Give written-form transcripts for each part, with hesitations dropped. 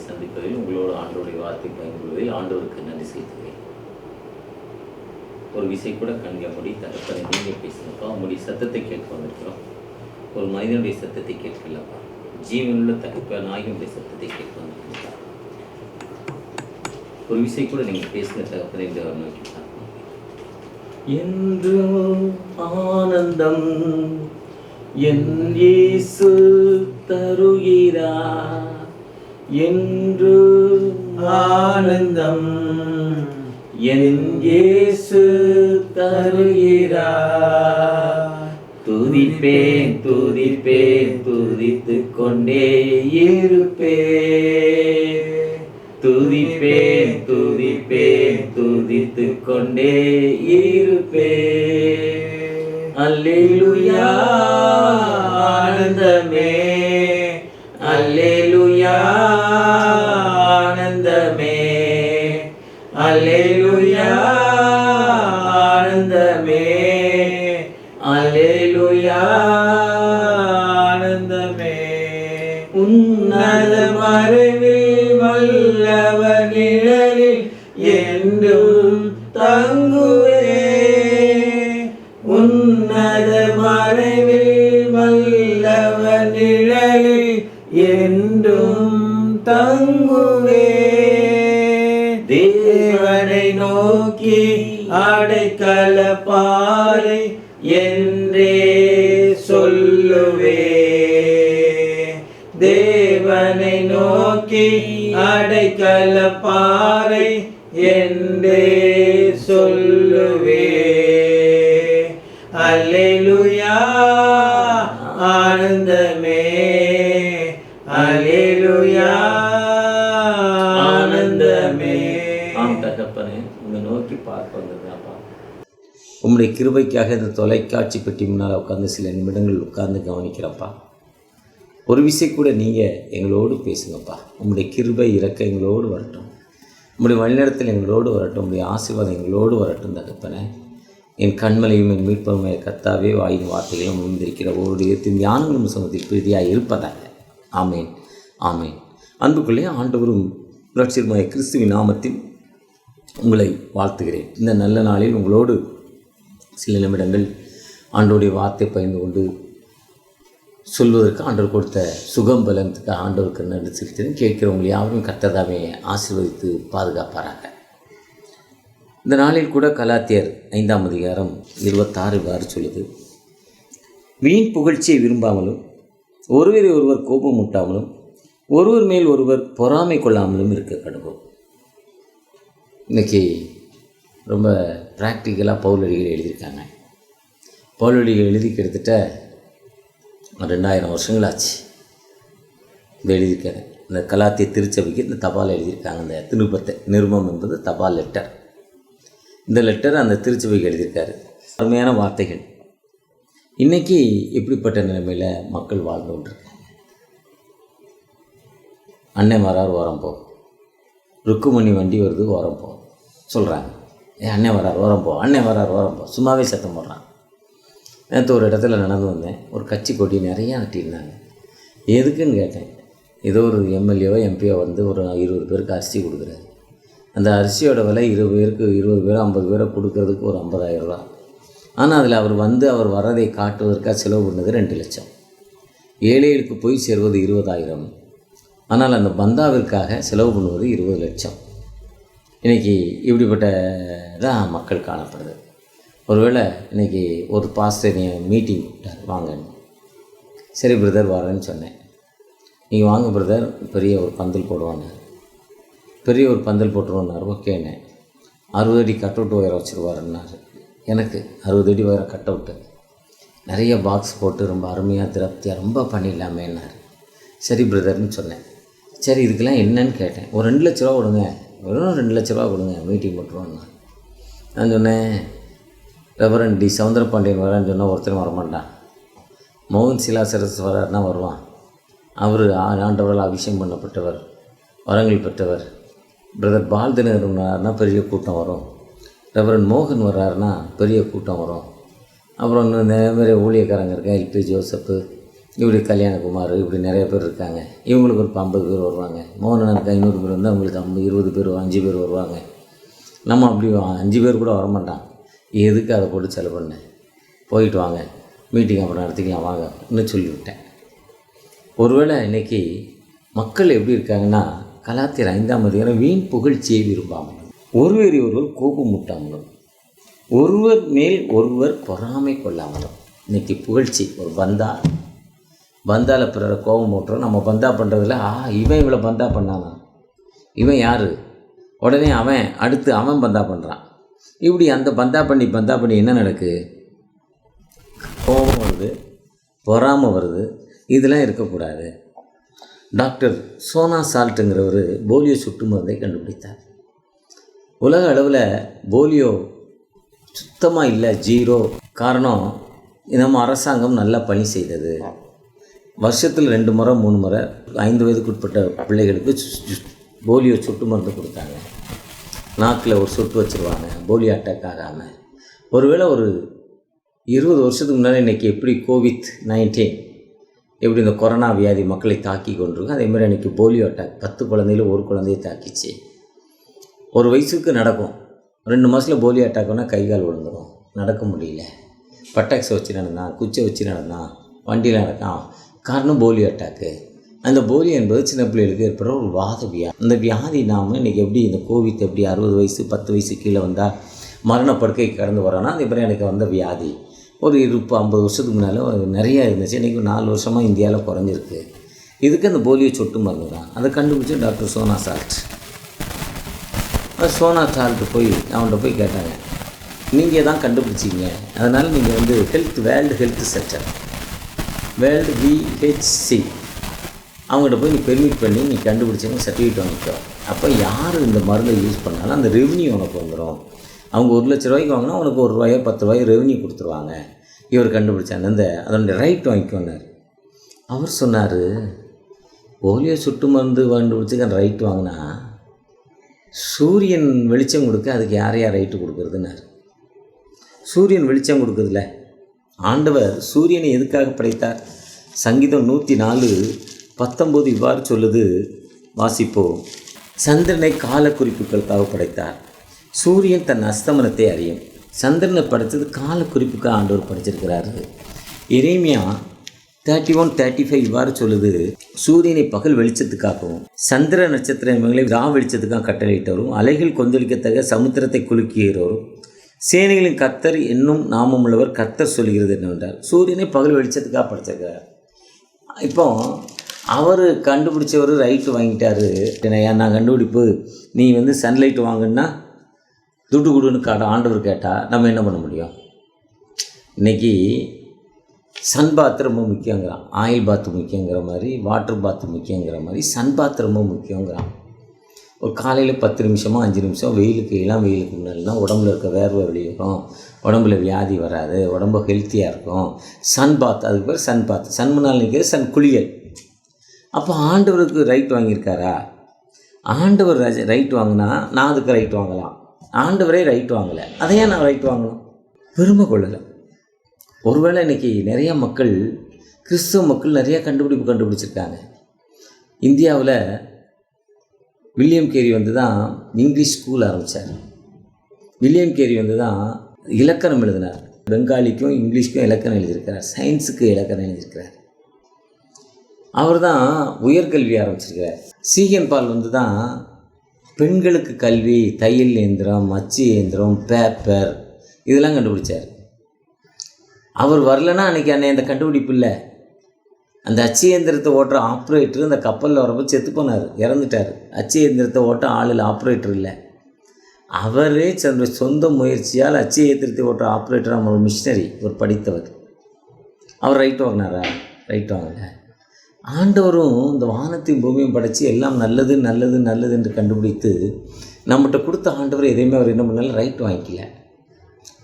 சந்திப்பதில் உங்களோடு ஆண்டவருடைய வார்த்தை பயன்படுவதில் ஆண்டவருக்கு நன்றி செலுத்துகிறேன். ஒரு விசை கூட கண்க முடி தகப்பனை நீங்கள் பேசுங்கப்பா. உங்களுடைய சத்தத்தை கேட்க வந்திருக்கிறோம். ஒரு மனிதனுடைய சத்தத்தை கேட்கலப்பா, ஜீவனுள்ள தகப்ப நாயகனுடைய சத்தத்தை கேட்க வந்திருக்கிறீங்களா? ஒரு விசை கூட நீங்கள் பேசுங்க தகப்பனை இந்த நோக்கி பார்க்கணும். என்றும் ஆனந்தம் என் இயேசு தருகிறார், என்று ஆனந்தம் என் இயேசு தருகிறார். துதிப்பேன் துதிப்பேன் துதித்துக் கொண்டே இருப்பேன், துதிப்பேன் துதிப்பேன் துதித்துக் கொண்டே இருப்பேன். அல்லேலூயா ஆனந்தமே, அல்லேலூயா ஆனந்தமே, அல்லேலூயா ஆனந்தமே, அல்லேலூயா ஆனந்தமே. உன்னத மறைவில் வல்லவர் நிழலில் என்றும் தங்குவே, உன்னத மறைவில் வல்லவர் நிழலில் என்றும் தங்குவே. தேவனை நோக்கி அடைக்கல பாறை என்றே சொல்லுவே, தேவனை நோக்கி அடைக்கல பாறை என்றே சொல்லுவே. அல்லேலூயா ஆனந்தமே, அல்லேலூயா ஆனந்தமே. ஆம் தகப்பனே, உங்களை நோக்கி பார்க்க வந்ததுப்பா. உங்களுடைய கிருபைக்காக இந்த தொலைக்காட்சி பெட்டி முன்னால் உட்காந்து சில நிமிடங்கள் உட்கார்ந்து கவனிக்கிறப்பா. ஒரு விஷயம் கூட நீங்கள் எங்களோடு பேசுங்கப்பா. உங்களுடைய கிருபை இறக்க எங்களோடு வரட்டும், உங்களுடைய வழிநடத்தல் எங்களோடு வரட்டும், உங்களுடைய ஆசீர்வாதம் எங்களோடு வரட்டும் தகப்பனே. என் கண்மலையும் என் மீட்புமே கர்த்தாவே, வாயின் வார்த்தைகளும் முன்னிருக்கிற ஒருடைய ஞானங்களும் சமூகத்தில் பிரீதியாக இருப்பதாக. ஆமேன் ஆமேன். அன்புக்குள்ளே ஆண்டவரும் இரட்சகருமாகிய கிறிஸ்துவின் நாமத்தில் உங்களை வாழ்த்துகிறேன். இந்த நல்ல நாளில் உங்களோடு சில நிமிடங்கள் ஆண்டவருடைய வார்த்தை பகிர்ந்து கொண்டு சொல்வதற்கு ஆண்டவர் கொடுத்த சுகம் பலனத்துக்கு ஆண்டவருக்கு நன்றி செலுத்துகிறேன். கேட்கிறவங்க யாரும் கர்த்ததாவே ஆசீர்வதித்து பாதுகாப்பாராக. இந்த நாளில் கூட கலாத்தியர் 5ஆம் அதிகாரம் 26 இவ்வாறு சொல்லுது: வீண் புகழ்ச்சியை விரும்பாமலும், ஒருவரை ஒருவர் கோபம் ஊட்டாமலும், ஒருவர் மேல் ஒருவர் பொறாமை கொள்ளாமலும் இருக்க கடவுள். இன்றைக்கி ரொம்ப ப்ராக்டிக்கலாக பவுலடிகள் எழுதியிருக்காங்க. பவுலடிகள் எழுதி கிட்டத்தட்ட 2000 வருஷங்கள் ஆச்சு. இது எழுதியிருக்காங்க. இந்த கலாத்திய திருச்சபைக்கு இந்த தபால் எழுதியிருக்காங்க. இந்த திருப்பத்தை நிருபம் என்பது தபால் லெட்டர். இந்த லெட்டர் அந்த திருச்சபைக்கு எழுதியிருக்காரு. அருமையான வார்த்தைகள். இன்றைக்கி எப்படிப்பட்ட நிலைமையில் மக்கள் வாழ்ந்து கொண்டிருக்காங்க. அண்ணன் வரார் ஓரம் போ, ருக்குமணி வண்டி வருது ஓரம் போ சொல்கிறாங்க. அண்ணன் வரார் ஓரம் போ, அண்ணன் வரார் ஓரம் போ, சும்மாவே சத்தம் போடுறாங்க. நேற்று ஒரு இடத்துல நடந்து வந்தேன். ஒரு கட்சி கொடி நிறையா நட்டியிருந்தாங்க. எதுக்குன்னு கேட்டேன். ஏதோ ஒரு எம்எல்ஏவோ எம்பியோ வந்து ஒரு 20 பேருக்கு அரிசி கொடுக்குறாரு. அந்த அரிசியோட விலை 20 பேருக்கு 20 பேர் 50 பேரை கொடுக்கறதுக்கு ஒரு 50,000 ரூபா. ஆனால் அதில் அவர் வரதை காட்டுவதற்காக செலவு பண்ணது 2 லட்சம். ஏழைகளுக்கு போய் சேர்வது 20,000. ஆனால் அந்த பந்தாவிற்காக செலவு பண்ணுவது 20 லட்சம். இன்றைக்கி இப்படிப்பட்ட தான் மக்கள் காணப்படுது. ஒருவேளை இன்றைக்கி ஒரு பாஸ்டர் மீட்டிங் கூப்பிட்டார், வாங்கன்னு. சரி பிரதர் வரேன்னு சொன்னேன். நீங்கள் வாங்க பிரதர், பெரிய ஒரு பந்தல் போடுவாங்க, பெரிய ஒரு பந்தல் போட்டுருவார். ஓகேண்ணே. 60 அடி கட் அவுட் ஒயரை வச்சுருவாருன்னாரு. எனக்கு 60 அடி ஒயரை கட் அவுட்டு நிறைய பாக்ஸ் போட்டு ரொம்ப அருமையாக திருப்தியாக ரொம்ப பண்ணிடலாமேன்னாரு. சரி பிரதர்னு சொன்னேன். சரி இதுக்கெல்லாம் என்னன்னு கேட்டேன். ஒரு 2 லட்ச ரூபா கொடுங்க, வெறும் 2 லட்ச ரூபா கொடுங்க, மீட்டிங் போட்டுருவோன்னா. நான் சொன்னேன், ரெவரண்ட் டி சவுந்தரபாண்டியன் வரான்னு சொன்னால் ஒருத்தரும் வரமாட்டான். மோகன் சிலாசரஸ் வராருன்னா வருவான். அவர் ஆண்டவரால் அபிஷேகம் பண்ணப்பட்டவர், வரங்கள் பெற்றவர். பிரதர் பால்தினர் வராருன்னா பெரிய கூட்டம் வரும். ரெவரண்ட் மோகன் வர்றாருன்னா பெரிய கூட்டம் வரும். அப்புறம் இன்னும் நிறைய ஊழியக்காரங்க இருக்கேன், எல்பி ஜோசப்பு, இப்படி கல்யாணகுமார் இப்படி நிறைய பேர் இருக்காங்க. இவங்களுக்கு ஒரு 50 பேர் வருவாங்க. மோகனனுக்கு 500 பேர் வந்து அவங்களுக்கு 20 பேர் 5 பேர் வருவாங்க. நம்ம அப்படி 5 பேர் கூட வரமாட்டான். எதுக்கு அதை போட்டு செலவு பண்ண, போயிட்டு வாங்க, மீட்டிங் அப்புறம் நடத்திக்கலாம் வாங்க இன்னும் சொல்லிவிட்டேன். ஒருவேளை இன்றைக்கி மக்கள் எப்படி இருக்காங்கன்னா, கலாத்தியர் 5ஆம் அதிகாரம் வீண் புகழ்ச்சியை விரும்பாமல், ஒருவரை ஒருவர் கோபமூட்டாமலும், ஒருவர் மேல் ஒருவர் பொறாமை கொள்ளாமலும். இன்றைக்கி புகழ்ச்சி ஒரு பந்தாவில் பிறரை கோபம் ஊட்டுறோம். நம்ம பந்தா பண்ணுறதில்ல, இவன் இவ்வளோ பந்தா பண்ணானா, இவன் யார், உடனே அவன் அடுத்து அவன் பந்தா பண்ணுறான். இப்படி அந்த பந்தா பண்ணி என்ன நடக்குது, கோபம் வருது, பொறாமை வருது. இதெல்லாம் இருக்கக்கூடாது. டாக்டர் சோனா சால்ட்டுங்கிறவர் போலியோ சொட்டு மருந்தை கண்டுபிடித்தார். உலக அளவில் போலியோ சுத்தமாக இல்லை, 0. காரணம், நம்ம அரசாங்கம் நல்லா பணி செய்தது. வருஷத்தில் 2 முறை 3 முறை 5 வயதுக்குட்பட்ட பிள்ளைகளுக்கு போலியோ சொட்டு மருந்து கொடுத்தாங்க. நாக்கில் ஒரு சொட்டு வச்சுருவாங்க, போலியோ அட்டாக் ஆகாமல். ஒருவேளை ஒரு 20 வருஷத்துக்கு முன்னாடி இன்றைக்கி எப்படி COVID-19 எப்படி இந்த கொரோனா வியாதி மக்களை தாக்கி கொண்டிருக்கு, அதேமாதிரி அன்றைக்கி போலியோ அட்டாக் 10 குழந்தையில் ஒரு குழந்தையை தாக்கிச்சு. ஒரு வயசுக்கு நடக்கும், 2 மாதத்தில் போலியோ அட்டாக்னா கை கால் விழுந்துடும், நடக்க முடியல. பட்டாக்ஸை வச்சு நடந்தான், குச்சை வச்சு நடந்தான், வண்டியில் நடக்கான். காரணம் போலியோ அட்டாக்கு. அந்த போலியோ என்பது சின்ன பிள்ளைகளுக்கு ஏற்படுற ஒரு வாத வியாதி. அந்த வியாதி நாம் இன்றைக்கி எப்படி இந்த கோவிட் எப்படி 60 வயசு 10 வயசு கீழே வந்தால் மரணப்படுக்கை கடந்து வரோன்னா, அதே மாதிரி எனக்கு வந்த வியாதி ஒரு 50 வருஷத்துக்கு முன்னால் நிறையா இருந்துச்சு. இன்றைக்கி 4 வருஷமாக இந்தியாவில் குறைஞ்சிருக்கு. இதுக்கு அந்த போலியோ சொட்டு மருந்து தான். அதை கண்டுபிடிச்சி doctor Sona salt. Sona salt அவன்கிட்ட போய் கேட்டாங்க, நீங்கள் தான் கண்டுபிடிச்சிங்க, அதனால் நீங்கள் வந்து world health centre, world VHC அவங்ககிட்ட போய் நீ பெர்மிட் பண்ணி நீ கண்டுபிடிச்சவங்க சர்டிஃபிகேட் வாங்கிக்கோ. அப்போ யார் இந்த மருந்தை யூஸ் பண்ணாலும் அந்த ரெவன்யூ உனக்கு வந்துடும். அவங்க 1 லட்ச ரூபாய்க்கு வாங்கினா உனக்கு ₹1 ₹10 ரெவன்யூ கொடுத்துருவாங்க. இவர் கண்டுபிடிச்சாங்க, அதனுடைய ரைட் வாங்கிக்கோன்னார். அவர் சொன்னார், போலியோ சொட்டு மருந்து கண்டுபிடிச்சி அந்த ரைட் வாங்கினா சூரியன் வெளிச்சம் கொடுக்க அதுக்கு யார் ரைட்டு கொடுக்குறதுன்னார். சூரியன் வெளிச்சம் கொடுக்குறதுல ஆண்டவர் சூரியனை எதுக்காக படைத்தார்? சங்கீதம் 104:19 இவ்வாறு சொல்லுது, வாசிப்போம். சந்திரனை கால குறிப்புகளுக்காக படைத்தார். சூரியன் தன் அஸ்தமனத்தை அறியும். சந்திரனை படைத்தது கால குறிப்புக்காக ஆண்டவர் படைச்சிருக்கிறாரு. எரேமியா 31:35 இவ்வாறு சொல்லுது, சூரியனை பகல் வெளிச்சத்துக்காகவும் சந்திர நட்சத்திரங்களை ரா வெளிச்சத்துக்காக கட்டளையிட்டவரும் அலைகள் கொந்தளிக்கத்தக்க சமுத்திரத்தை குலுக்குகிறவரும் சேனைகளின் கர்த்தர் என்னும் நாமமுள்ளவர் கர்த்தர் சொல்கிறது என்னவென்றால், சூரியனை பகல் வெளிச்சத்துக்காக படைச்சிருக்கிறார். இப்போ அவர் கண்டுபிடிச்சவர் ரைட்டு வாங்கிட்டாரு. நான் கண்டுபிடிப்பு, நீ வந்து சன்லைட் வாங்கினா துட்டு கொடுன்னு ஆண்டவர் கேட்டால் நம்ம என்ன பண்ண முடியும்? இன்றைக்கி சன் பாத் ரொம்ப முக்கியங்கிறான், ஆயில் பாத்து முக்கியங்கிற மாதிரி, வாட்டர் பாத்து முக்கியங்கிற மாதிரி சன் பாத் ரொம்ப முக்கியங்கிறான். ஒரு காலையில் 10 நிமிஷமோ 5 நிமிஷம் வெயிலுக்கு முன்னாடினா உடம்புல இருக்க வேர்வை வெளியேறும், உடம்புல வியாதி வராது, உடம்பு ஹெல்த்தியாக இருக்கும். சன் பாத், அதுக்கு பேர் சன் பாத். சன் முன்னால் நிற்கிறது சன் குளியல். அப்போ ஆண்டவருக்கு ரைட் வாங்கியிருக்காரா? ஆண்டவர் ரைட் வாங்கினா நான் அதுக்கு ரைட் வாங்கலாம். ஆண்டவரே ரைட் வாங்கலை, அதையே நான் ரைட் வாங்கணும், பெருமை கொள்ளலை. ஒருவேளை இன்றைக்கி நிறைய மக்கள், கிறிஸ்துவ மக்கள் நிறையா கண்டுபிடிச்சிருக்காங்க. இந்தியாவில் வில்லியம் கேரி வந்து தான் இங்கிலீஷ் ஸ்கூல் ஆரம்பித்தார். வில்லியம் கேரி வந்து தான் இலக்கணம் எழுதினார். பெங்காலிக்கும் இங்கிலீஷ்க்கும் இலக்கணம் எழுதியிருக்கிறார், சயின்ஸுக்கு இலக்கணம் எழுதியிருக்கிறார். அவர் தான் உயர்கல்வி ஆரம்பிச்சிருக்கிறார். சீகன் பால் வந்து தான் பெண்களுக்கு கல்வி, தையல் இயந்திரம், அச்சு இயந்திரம், பேப்பர் இதெல்லாம் கண்டுபிடிச்சார். அவர் வரலன்னா அன்றைக்கி இந்த கண்டுபிடிப்பு இல்லை. அந்த அச்சு இயந்திரத்தை ஓட்டுற ஆப்ரேட்டர் அந்த கப்பலில் வரப்போ செத்து போனார், இறந்துட்டார். அச்சு இயந்திரத்தை ஓட்ட ஆளில் ஆப்ரேட்டர் இல்லை. அவரே சொந்த முயற்சியால் அச்சு இயந்திரத்தை ஓட்டுற ஆப்ரேட்டர், நம்ம மிஷினரி, ஒரு படித்தவர். அவர் ரைட் வாங்கினாரா? ரைட் வாங்கலை. ஆண்டவரும் இந்த வானத்தையும் பூமியும் படைத்து எல்லாம் நல்லது நல்லது நல்லது என்று கண்டுபிடித்து நம்மகிட்ட கொடுத்த ஆண்டவர் எதையுமே அவர் என்ன பண்ணாலும் ரைட் வாங்கிக்கல.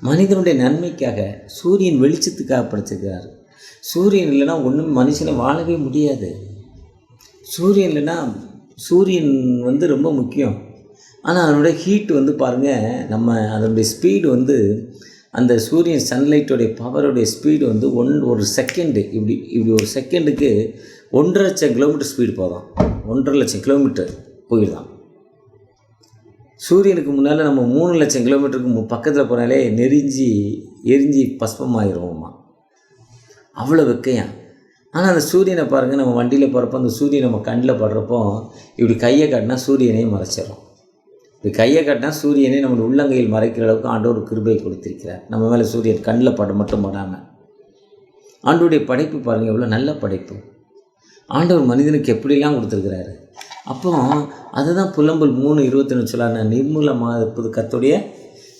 மனிதனுடைய நன்மைக்காக, சூரியன் வெளிச்சத்துக்காக படைச்சிருக்கிறார். சூரியன் இல்லைன்னா ஒன்றும் மனுஷனை வாழவே முடியாது. சூரியன் வந்து ரொம்ப முக்கியம். ஆனால் அதனுடைய ஹீட் வந்து பாருங்கள், நம்ம அதனுடைய ஸ்பீடு வந்து அந்த சூரியன் சன்லைட்டோடைய பவருடைய ஸ்பீடு வந்து ஒரு செகண்டு இப்படி ஒரு செகண்டுக்கு 1.5 லட்சம் கிலோமீட்டர் ஸ்பீடு போதும். 1.5 லட்சம் கிலோமீட்டர் போயிடுதான். சூரியனுக்கு முன்னால் நம்ம 3 லட்சம் கிலோமீட்டருக்கு பக்கத்தில் போனாலே எரிஞ்சு பஸ்பமாயிருவோம்மா, அவ்வளோ வெக்கையான். ஆனால் அந்த சூரியனை பாருங்கள், நம்ம வண்டியில் போகிறப்போ அந்த சூரியன் நம்ம கண்ணில் படுறப்போ இப்படி கையை காட்டினா சூரியனே மறைச்சிடும். இப்படி கையை காட்டினா சூரியனே நம்ம உள்ளங்கையில் மறைக்கிற அளவுக்கு ஆண்டவர் கிருபை கொடுத்திருக்கிறார். நம்ம மேலே சூரியன் கண்ணில் மட்டும் படாமல். ஆண்டவருடைய படைப்பு பாருங்கள், எவ்வளோ நல்ல படைப்பு. ஆண்டவர் மனிதனுக்கு எப்படிலாம் கொடுத்துருக்கிறாரு. அப்போ அதுதான் புலம்பல் 3:21 சொல்லார், நிர்மூலமாக இருப்பது கர்த்தருடைய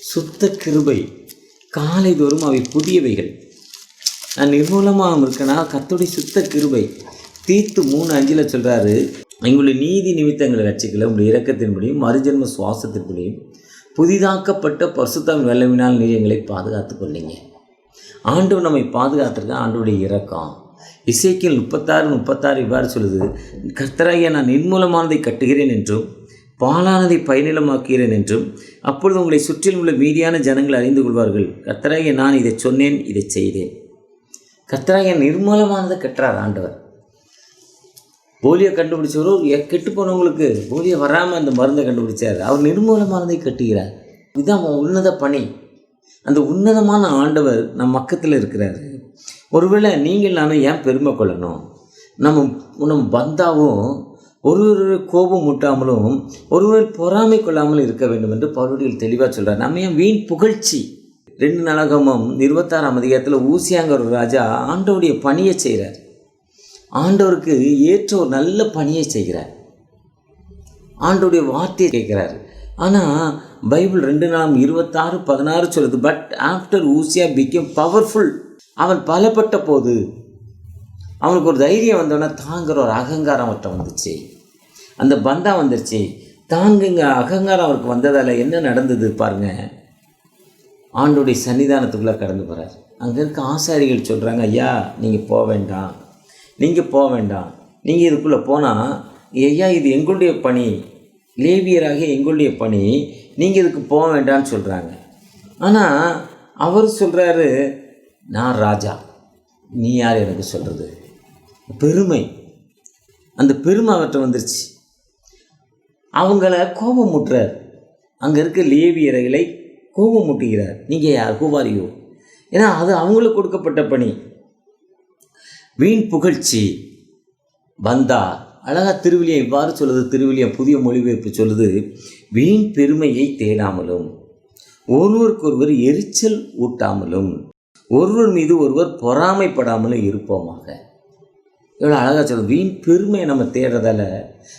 சுத்த கிருபை, காலை தோறும் அவை புதியவைகள். நான் நிர்மூலமாக இருக்கேன்னா கர்த்தருடைய சுத்த கிருபை. தீத்து 3:5 சொல்கிறாரு, எங்களுடைய நீதி நிமித்தங்களை ரட்சிக்கல, உங்களுடைய இரக்கத்தின்படியும் மறுஜென்ம சுவாசத்தின்படியும் புதிதாக்கப்பட்ட பரிசுத்தாவின் வல்லமையினால் நீர் எங்களை பாதுகாத்து கொண்டீங்க. ஆண்டவர் நம்மை பாதுகாத்துருக்க ஆண்டவருடைய இரக்கம். இசைக்கியல் 36:36 இவ்வாறு சொல்லுது, கர்த்தராகிய நான் நிர்மூலமானதை கட்டுகிறேன் என்றும் பாலானதை பயனிலமாக்குகிறேன் என்றும் அப்பொழுது உங்களை சுற்றிலும் உள்ள மீதியான ஜனங்கள் அறிந்து கொள்வார்கள். கர்த்தராகிய நான் இதை சொன்னேன், இதை செய்தேன். கர்த்தராகிய நிர்மூலமானதை கட்டுறார் ஆண்டவர். போலியோ கண்டுபிடிச்சவரும் கெட்டு போனவங்களுக்கு போலியோ வராமல் அந்த மருந்தை கண்டுபிடிச்சார். அவர் நிர்மூலமானதை கட்டுகிறார். இதுதான் உன்னத பணி. அந்த உன்னதமான ஆண்டவர் நம் பக்கத்தில் இருக்கிறாரு. ஒருவேளை நீங்கள் நானும் ஏன் பெருமை கொள்ளணும்? நம்ம பந்தாவும் ஒருவர் கோபம் முட்டாமலும் ஒருவர் பொறாமை கொள்ளாமலும் இருக்க வேண்டும் என்று பவுல் தெளிவாக சொல்கிறார். நம்ம ஏன் வீண் புகழ்ச்சி? 2 நாளாகமம் 26ஆம் அதிகாரத்தில் ஊசியாங்கிற ஒரு ராஜா ஆண்டவருடைய பணியை செய்கிறார். ஆண்டவருக்கு ஏற்ற ஒரு நல்ல பணியை செய்கிறார். ஆண்டவருடைய வார்த்தையை கேட்குறாரு. ஆனால் பைபிள் 2:26-16 சொல்லுது, பட் ஆஃப்டர் ஊசியா பிகேம் பவர்ஃபுல், அவன் பலப்பட்ட போது அவனுக்கு ஒரு தைரியம் வந்தோன்னா தாங்கிற ஒரு அகங்காரம் அவர்கிட்ட வந்துச்சு. அந்த பந்தா வந்துருச்சு. தாங்குங்க அகங்காரம் அவருக்கு வந்ததால் என்ன நடந்தது பாருங்கள். ஆண்டோடைய சன்னிதானத்துக்குள்ளே கடந்து போகிறார். அங்கே இருக்க ஆசாரிகள் சொல்கிறாங்க, ஐயா நீங்கள் போக வேண்டாம், நீங்கள் இதுக்குள்ளே போனால் ஐயா இது எங்களுடைய பணி, லேவியராக எங்களுடைய பணி, நீங்கள் இதுக்கு போக வேண்டாம்னு சொல்கிறாங்க. ஆனால் அவர் சொல்கிறாரு, நான் ராஜா, நீ யார் எனக்கு சொல்கிறது? பெருமை, அந்த பெருமை அவர்கிட்ட வந்துருச்சு. அவங்கள கோபம் முட்டுறார். அங்கே இருக்க லேவியர்களை கோபம் முட்டுகிறார். நீங்கள் யார்? கூவாரியோ? ஏன்னா அது அவங்களுக்கு கொடுக்கப்பட்ட பணி. வீண் புகழ்ச்சி, பந்தா. அழகாக திருவிழியம் இவ்வாறு சொல்லுது. திருவிழியம் புதிய மொழிபெயர்ப்பு சொல்லுது, வீண் பெருமையை தேடாமலும் ஒருவருக்கொருவர் எரிச்சல் ஊட்டாமலும் ஒருவர் மீது ஒருவர் பொறாமைப்படாமலும் இருப்போமாக. எவ்வளோ அழகாக சொல்லுது. வீண் பெருமையை நம்ம தேடுறதால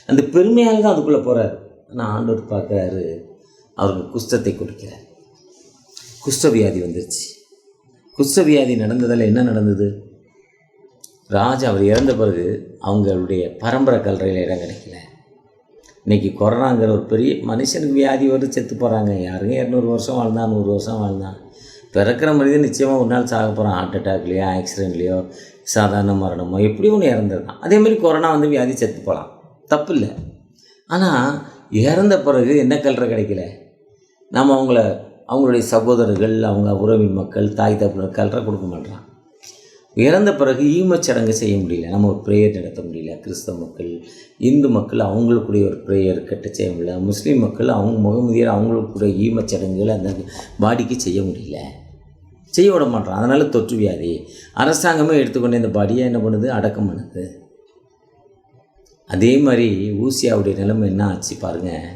அந்த பெருமையால் தான் அதுக்குள்ளே போகிறார். ஆனால் ஆண்டவர் பார்க்குறாரு, அவருக்கு குஷ்டத்தை கொடுக்கிறார். குஷ்டவியாதி வந்துருச்சு. குஷ்டவியாதி நடந்ததால் என்ன நடந்தது? ராஜா அவர் இறந்த பிறகு அவங்களுடைய பரம்பரை கல்லறையில் இடம் கிடைக்கல. இன்றைக்கி கொரோனாங்கிற ஒரு பெரிய மனுஷனுக்கு வியாதி வருது, செத்து போகிறாங்க. யாருங்க 200 வருஷம் வாழ்ந்தான், 100 வருஷம் வாழ்ந்தான். பிறக்கிற மனிதன் நிச்சயமாக ஒரு நாள் சாக போகிறான். ஹார்ட் அட்டாக்லேயோ ஆக்சிடென்ட்லேயோ சாதாரண மரணமோ எப்படி ஒன்று இறந்தது தான். அதேமாதிரி கொரோனா வந்து வியாதி செத்து போகலாம், தப்பு இல்லை. ஆனால் இறந்த பிறகு என்ன கல்லறை கிடைக்கல? நாம் அவங்களுடைய சகோதரர்கள், அவங்க உறவின் மக்கள், தாய் தகப்பனர் கல்லறை கொடுக்க மாட்டோம். இறந்த பிறகு ஈமச்சடங்கு செய்ய முடியல, நம்ம ஒரு ப்ரேயர் நடத்த முடியல. கிறிஸ்தவ மக்கள், இந்து மக்கள் அவங்களுக்குடைய ஒரு ப்ரேயர் கட்ட செய்ய முடியல. முஸ்லீம் மக்கள் அவங்க முகமுதியர் அவங்களுக்குடைய ஈமச்சடங்குகள் அந்த பாடிக்கு செய்ய முடியல, செய்ய விட மாட்டோம். அதனால் தொற்று வியாதி. அரசாங்கமே எடுத்துக்கொண்டு இந்த பாடியை என்ன பண்ணுது? அடக்கம் பண்ணுது. அதே மாதிரி ஊசியாவுடைய நிலைமை என்ன ஆச்சு பாருங்கள்.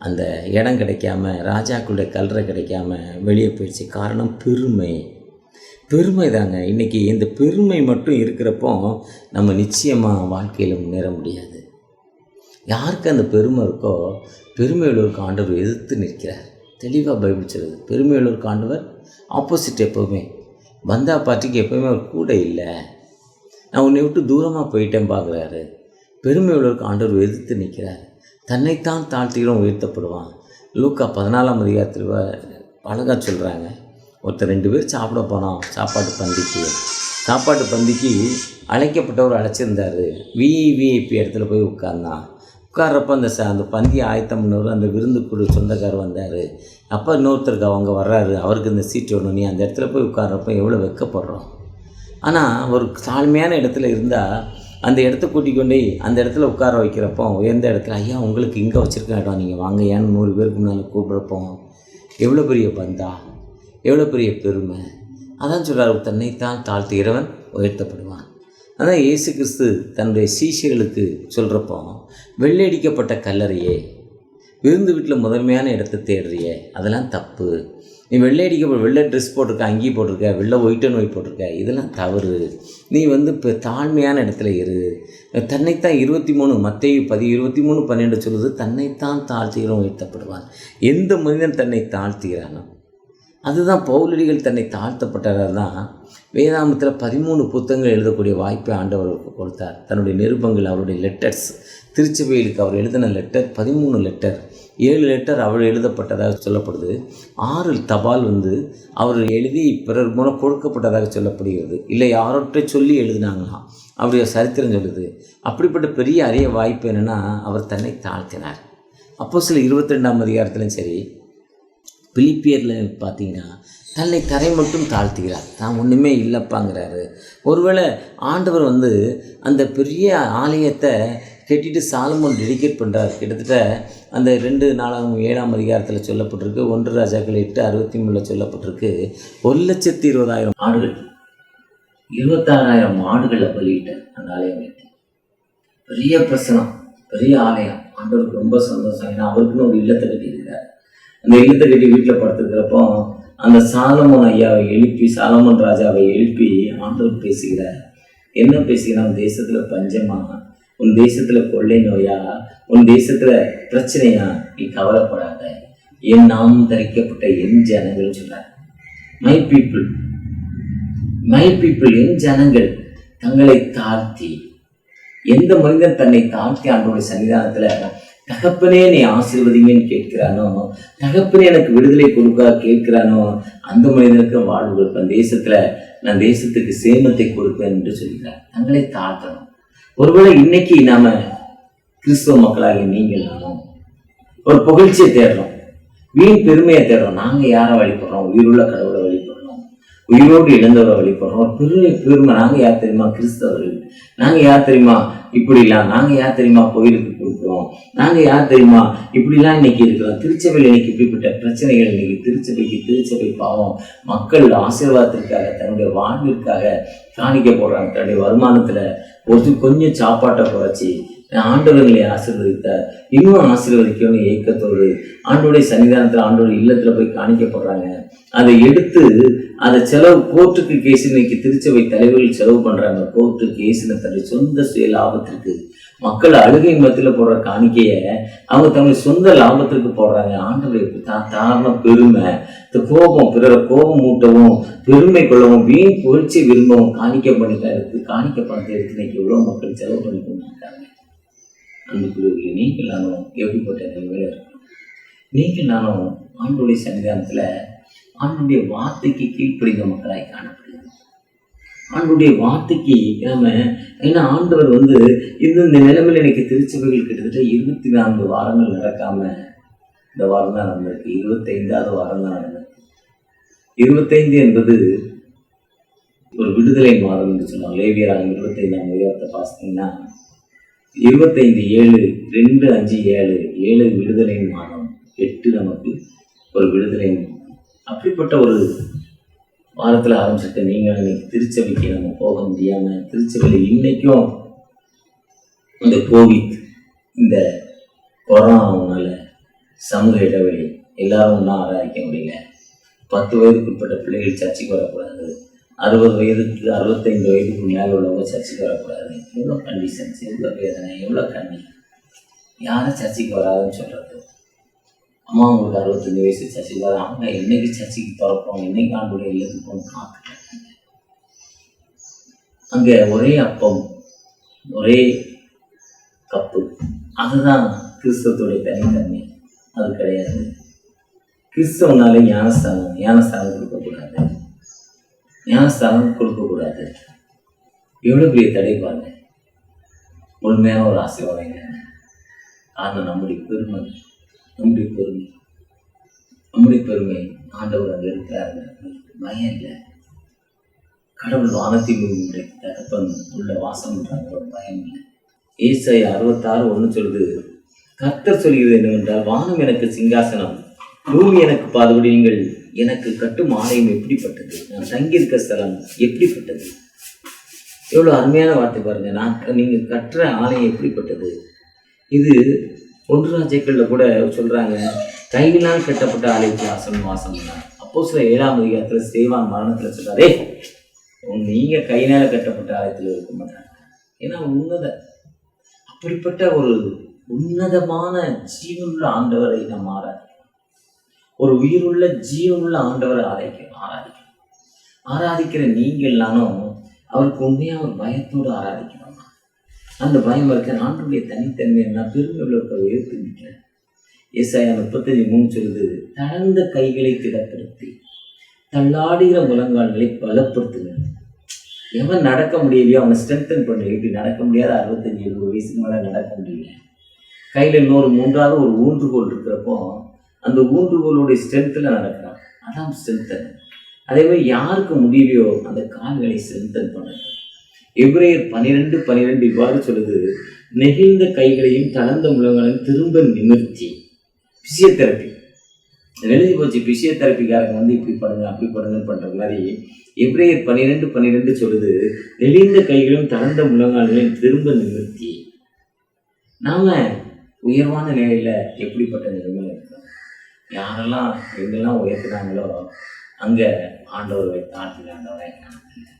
அந்த இடம் கிடைக்காம, ராஜாக்களுடைய கல்லறை கிடைக்காம வெளியே போயிடுச்சு. காரணம் பெருமை தாங்க. இன்றைக்கி இந்த பெருமை மட்டும் இருக்கிறப்போ நம்ம நிச்சயமாக வாழ்க்கையில் முன்னேற முடியாது. யாருக்கு அந்த பெருமை இருக்கோ பெருமையுள்ளவருக்கு ஆண்டவர் எதிர்த்து நிற்கிறார். தெளிவாக பைபிள் சொல்லுது. பெருமையுள்ளவருக்கு ஆண்டவர் ஆப்போசிட். எப்போவுமே பந்தா பார்ட்டிக்கு எப்போவுமே அவர் கூட இல்லை. நான் உன்னை விட்டு தூரமாக போயிட்டேன் பார்க்குறாரு. பெருமையுள்ளவருக்கு ஆண்டவர் எதிர்த்து நிற்கிறார். தன்னைத்தான் தாழ்த்திகளும் உயர்த்தப்படுவான். லூக்கா 14ஆம் அதிகாரத்தில் அழகாக சொல்கிறாங்க. ஒருத்தர் 2 பேர் சாப்பிட போனோம். சாப்பாட்டு பந்திக்கு அழைக்கப்பட்டவர் அழைச்சிருந்தார். விஐபி இடத்துல போய் உட்கார்ந்தான். உட்கார்றப்ப அந்த பந்தி ஆயத்தம் பண்ணவர் அந்த விருந்துக்குழு சொந்தக்காரர் வந்தார். அப்போ இன்னொருத்தருக்கு அவங்க வர்றாரு, அவருக்கு இந்த சீட்டு வேணும். நீ அந்த இடத்துல போய் உட்கார்றப்ப எவ்வளோ வெட்கப்படுறோம். ஆனால் ஒரு தாழ்மையான இடத்துல இருந்தால் அந்த இடத்த கூட்டிக் கொண்டு அந்த இடத்துல உட்கார வைக்கிறப்போ உயர்ந்த இடத்துல, ஐயா உங்களுக்கு இங்கே வச்சுருக்க இடம், நீங்கள் வாங்க ஏன்னு 100 பேருக்கு முன்னால் கூப்பிட்றப்போ எவ்வளோ பெரிய பந்தா, எவ்வளோ பெரிய பெருமை. அதான் சொல்கிறார், தன்னைத்தான் தாழ்த்துகிறவன் உயர்த்தப்படுவான். அதான் இயேசு கிறிஸ்து தன்னுடைய சீஷர்களுக்கு சொல்கிறப்போ, வெள்ளையடிக்கப்பட்ட கல்லறையே, விருந்து வீட்டில் முதன்மையான இடத்த தேடுறியே, அதெல்லாம் தப்பு. நீ வெள்ளை ட்ரெஸ் போட்டிருக்க, அங்கி போட்டிருக்க, ஒயிட் அண்ட் ஒயிட் போட்டிருக்க, இதெல்லாம் தவறு. நீ இப்போ தாழ்மையான இடத்துல இரு. தன்னைத்தான் 23 மத்தேயு 23:12 சொல்லுது, தன்னைத்தான் தாழ்த்துகிறவன் உயர்த்தப்படுவான். எந்த மனிதன் தன்னை தாழ்த்துகிறானோ அதுதான் பவுலடிகள் தன்னை தாழ்த்தப்பட்டவர் தான் வேதாமத்தில் 13 புத்தகங்கள் எழுதக்கூடிய வாய்ப்பை ஆண்டவருக்கு கொடுத்தார். தன்னுடைய நிருபங்கள், அவருடைய லெட்டர்ஸ், திருச்சபைகளுக்கு அவர் எழுதின லெட்டர் 13 லெட்டர், 7 லெட்டர் அவர் எழுதப்பட்டதாக சொல்லப்படுது. 6 தபால் அவர் எழுதி பிறர் மூலம் கொடுக்கப்பட்டதாக சொல்லப்படுகிறது. இல்லை யாரோட்டை சொல்லி எழுதினாங்களாம், அவருடைய சரித்திரம் சொல்லுது. அப்படிப்பட்ட பெரிய அரிய வாய்ப்பு என்னென்னா, அவர் தன்னை தாழ்த்தினார். அப்போஸ்தலர் 22ஆம் அதிகாரத்திலும் சரி, பிலிப்பியரில் பார்த்தீங்கன்னா தன்னை தரை மட்டும் தாழ்த்துகிறார். தான் ஒன்றுமே இல்லைப்பாங்கிறாரு. ஒருவேளை ஆண்டவர் அந்த பெரிய ஆலயத்தை கட்டிட்டு சாலமோன் டெடிகேட் பண்ணுறார். கிட்டத்தட்ட அந்த 2:4-7 அதிகாரத்தில் சொல்லப்பட்டிருக்கு. 1 ராஜாக்கள் 8:63 சொல்லப்பட்டிருக்கு. 1,20,000 ஆடுகள், 26,000 ஆடுகளை பலியிட்டார் அந்த ஆலயம் கட்டி. பெரிய பிரசனம், பெரிய ஆலயம். ஆண்டவருக்கு ரொம்ப சந்தோஷம். ஏன்னா அவருக்குன்னு ஒரு இல்லத்தை கட்டியிருக்கிறார். அந்த இல்லத்தை கட்டி வீட்டில் படுத்துக்கிறப்போ அந்த சாலமோன் ஐயாவை எழுப்பி, சாலமோன் ராஜாவை எழுப்பி ஆண்டவர் பேசுகிறார். என்ன பேசுகிறார்? உன் தேசத்தில் பஞ்சமா, உன் தேசத்தில் கொள்ளை நோயா, உன் தேசத்தில் பிரச்சனையா, நீ கவலைப்படாத, என் நாமம் தரிக்கப்பட்ட என் ஜனங்கள் சொல்றார். மை பீப்புள், என் ஜனங்கள் தங்களை தாழ்த்தி, எந்த மனிதன் தன்னை தாழ்த்தி ஆண்டவருடைய சன்னிதானத்தில் தகப்பனே நீ ஆசீர்வதிங்கன்னு கேட்கிறானோ, தகப்பனே எனக்கு விடுதலை கொடுக்க கேட்கிறானோ, அந்த மனிதனுக்கு வாழ்வு கொடுப்பேன். நான் தேசத்துக்கு சேமத்தை கொடுப்பேன் என்று சொல்கிறார். தங்களை தாழ்த்தணும். ஒருவேளை இன்னைக்கு நாம கிறிஸ்தவ மக்களாகி நீங்கள் நானும் ஒரு புகழ்ச்சியை தேடுறோம், வீண் பெருமையை தேடுறோம். நாங்க யாரை வழிபடுறோம்? உயிருள்ள கடவுளை வழிபடுறோம், உயிரோடு இழந்தவரை வழிபடுறோம். பெருமை நாங்க யார் தெரியுமா? கிறிஸ்தவர்கள். நாங்க யார் தெரியுமா? இப்படிலாம் நாங்க யார் தெரியுமா? கோயிலுக்கு கொடுக்குறோம். நாங்க யார் தெரியுமா? இப்படிலாம் இன்னைக்கு இருக்கிறோம். திருச்சபையில் இன்னைக்கு இப்படிப்பட்ட பிரச்சனைகள். இன்னைக்கு திருச்சபை பாவம். மக்கள் ஆசீர்வாதத்திற்காக, தன்னுடைய வாழ்விற்காக காணிக்க போடுறாங்க. தன்னுடைய வருமானத்துல கொஞ்சம் சாப்பாட்டை குறைச்சி ஆண்டவர்களை ஆசீர்வதித்தார். இன்னும் ஆசீர்வதிக்கணும் ஏக்கத்தோடு ஆண்டோடைய சன்னிதானத்தில், ஆண்டோடைய இல்லத்துல போய் காணிக்கப்படுறாங்க. அதை எடுத்து அதை செலவு, கோர்ட்டுக்கு கேஸ் இன்னைக்கு திருச்சபை தலைவர்கள் செலவு பண்றாங்க. கோர்ட்டு கேஸ்ன்னு தன்னுடைய சொந்த சுய லாபத்திற்கு, மக்கள் அழுகை மத்தியில் போடுற காணிக்கையை அவங்க தன்னுடைய சொந்த லாபத்திற்கு போடுறாங்க. ஆண்டவர் தாரண பெருமை, இந்த கோபம், பிறரை கோபம் மூட்டவும், பெருமை கொள்ளவும், வீண் புகழ்ச்சி விரும்பவும் காணிக்க பணத்தை எடுத்து இன்னைக்கு எவ்வளவு மக்கள் செலவு பண்ணி கொண்டிருக்காங்க. அன்புக்குரியவர்களே, நீங்கள் நானும் எப்படிப்பட்ட நிலைமையில இருக்கணும்? நீங்கள் நானும் ஆண்டோடைய சன்னிதானத்தில் ஆண்டுடைய வார்த்தைக்கு கீழ்ப்படிந்த மக்களாய் காணப்படுகிறோம். ஆண்டுடைய வார்த்தைக்கு நாம, ஏன்னா ஆண்டவர் இந்த நிலைமையில இன்னைக்கு திருச்சபைகள் கிட்டத்தட்ட 24 வாரங்கள் நடக்காம இந்த வாரம் தான் நடந்திருக்கு. 25வது வாரம் தான் நடந்திருக்கு. 25 என்பது ஒரு விடுதலை மாதம் என்று சொல்லுவாங்க. லேவியராக 25ஆம் அதிகாரத்தை பார்த்தீங்கன்னா 25:7, 2:5-7 விடுதலை மாதம், 8 நமக்கு ஒரு விடுதலை மாதம். அப்படிப்பட்ட ஒரு வாரத்தில் ஆரம்பிச்சுட்டு நீங்கள் இன்னைக்கு திருச்சபைக்கு நம்ம போக முடியாம, திருச்சபையில் இன்னைக்கும் இந்த கோவிட், இந்த கொரோனாவுனால சமூக இடைவெளி, எல்லாரும் ஒன்றா ஆராய்க்க முடியல. 10 வயதுக்குட்பட்ட பிள்ளைகள் சர்ச்சைக்கு வரக்கூடாது, 60 வயதுக்கு 65 வயதுக்கு மேலே உள்ளவங்க சர்ச்சைக்கு வரக்கூடாது. எவ்வளோ கண்டிஷன்ஸ், எவ்வளோ வேதனை, எவ்வளோ கண்ணீர். யாரும் சர்ச்சைக்கு வராதுன்னு சொல்கிறது? அம்மா உங்களுக்கு 65 வயசு சர்ச்சைக்கு வர, அவங்க என்னைக்கு சர்ச்சைக்கு திறப்போம், என்னைக்கு ஆண்டுடைய இல்லத்துக்கு போகணும் காத்துட்டாங்க. அங்கே ஒரே அப்பம், ஒரே கப்பு, அதுதான் கிறிஸ்தவத்துடைய தனித்தன்மை. அது கிடையாது. கிறிஸ்தவனாலே ஞானஸ்தானம் கொடுக்கக்கூடாது. எவ்வளோ பெரிய தடை பாருங்க. முழுமையான ஒரு ஆசீர்வாதம். ஆனால் நம்முடைய பெருமை ஆண்டவர் அங்கே இருக்கிறாரு, பயம் இல்லை. கடவுள் வானத்தில் உங்களுடைய தகப்பன் உள்ள வாசம் பண்றாங்க, ஒரு பயம் இல்லை. ஏசாயா 66:1 சொல்லுது, கர்த்தர் சொல்கிறது என்னவென்றால், வானம் எனக்கு சிங்காசனம், பூமி எனக்கு பாதுபடி, நீங்கள் எனக்கு கட்டும் ஆலயம் எப்படிப்பட்டது, நான் தங்கியிருக்க ஸ்தலம் எப்படிப்பட்டது. எவ்வளோ அருமையான வார்த்தை பாருங்க. நீங்கள் கட்டுற ஆலயம் எப்படிப்பட்டது. இது 1 ராஜாக்களில் கூட சொல்கிறாங்க, கையினால் கட்டப்பட்ட ஆலயத்தில் ஆசனம் வாசம் பண்ணார். அப்போஸ்தலர் 7ஆம் அதிகாரத்தில் ஸ்தேவான் மரணத்தில் சொல்கிறாரே, நீங்கள் கையினால் கட்டப்பட்ட ஆலயத்தில் இருக்க மாட்டாங்க. ஏன்னா அப்படிப்பட்ட ஒரு உன்னதமான ஜீவனுள்ள ஆண்டவரை நாம் ஆராதிக்கிறோம். ஒரு உயிருள்ள ஜீவனுள்ள ஆண்டவரை ஆராதிக்கிற நீங்கள் நானும் அவருக்கு உண்மையாக ஒரு பயத்தோடு ஆராதிக்கிறோம். அந்த பயம் இருக்க ஆண்டுடைய தனித்தன்மை நான் பெருமை உள்ளவர்களை உயர்த்தி நிற்கிறேன். ஏசாயா 35:3 சொல்லுது, தளர்ந்த கைகளை திடப்படுத்தி தள்ளாடுகிற முழங்கால்களை பலப்படுத்துங்க. எவன் நடக்க முடியலையோ அவனை ஸ்ட்ரென்தன் பண்ணி. இப்படி நடக்க முடியாத 65-70 வயசுக்கு மேலே நடக்க முடியல. கையில் இன்னொரு 3வது ஒரு ஊன்றுகோல் இருக்கிறப்போ அந்த ஊன்றுகோளுடைய ஸ்ட்ரென்த்தில் நடக்கிறான். அதான் ஸ்ட்ரென்தன். அதே மாதிரி யாருக்கு முடியலையோ அந்த கால்களை ஸ்ட்ரென்தன் பண்ணணும். எபிரேயர் 12:12 இவ்வாறு சொல்லுது, நெகிழ்ந்த கைகளையும் தளர்ந்த முழங்களையும் திரும்ப நிமிர்த்தி. பிசியோதெரப்பி எழுதி போச்சு. பிசியோதெரப்பிக்காரங்க இப்படி பண்ணுங்க அப்படி பண்ணுங்கன்னு பண்ணுற மாதிரி எபிரேயர் 12:12 சொல்லுது, நெளிந்த கைகளும் தளர்ந்த முழங்கால்களையும் திரும்ப நிமிர்த்தி. நாம உயர்வான நிலையில் எப்படிப்பட்ட நிலைமையில் இருக்கிறோம். யாரெல்லாம் எங்கெல்லாம் உயர்த்தினாங்களோ அங்கே ஆண்டவர் வைத்து ஆண்டவரை காணவில்லை.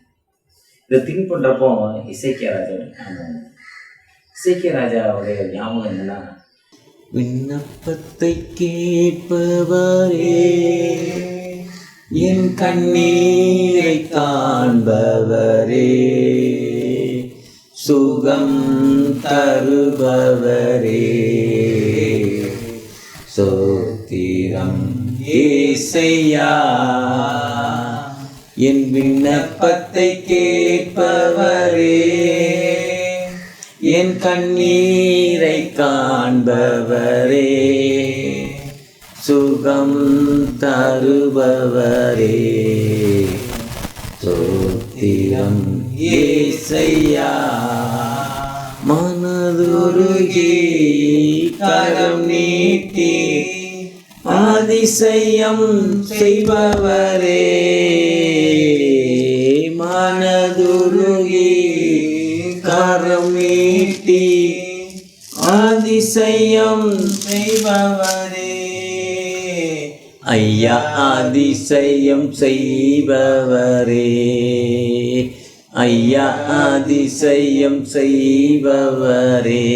இதை திங்க் பண்ணுறப்போ இசைக்கிய ராஜாவுடைய ஞாபகம் என்னன்னா, விண்ணப்பத்தை கேட்பவரே, என் கண்ணீரை காண்பவரே, சுகம் தருபவரே, சோத்திரம் ஏசையா. என் விண்ணப்பத்தை கேட்பவரே, என் கண்ணீரை காண்பவரே, சுகம் தருபவரே, சோத்திரம் ஏசையா. மனதுருகி கரம் நீட்டி அதிசயம் செய்பவரே, மனதுருகி கரம் நீட்டி அதிசயம் செய்பவரே, ஐயா அதிசயம் செய்பவரே, ஐயா அதிசயம் செய்பவரே,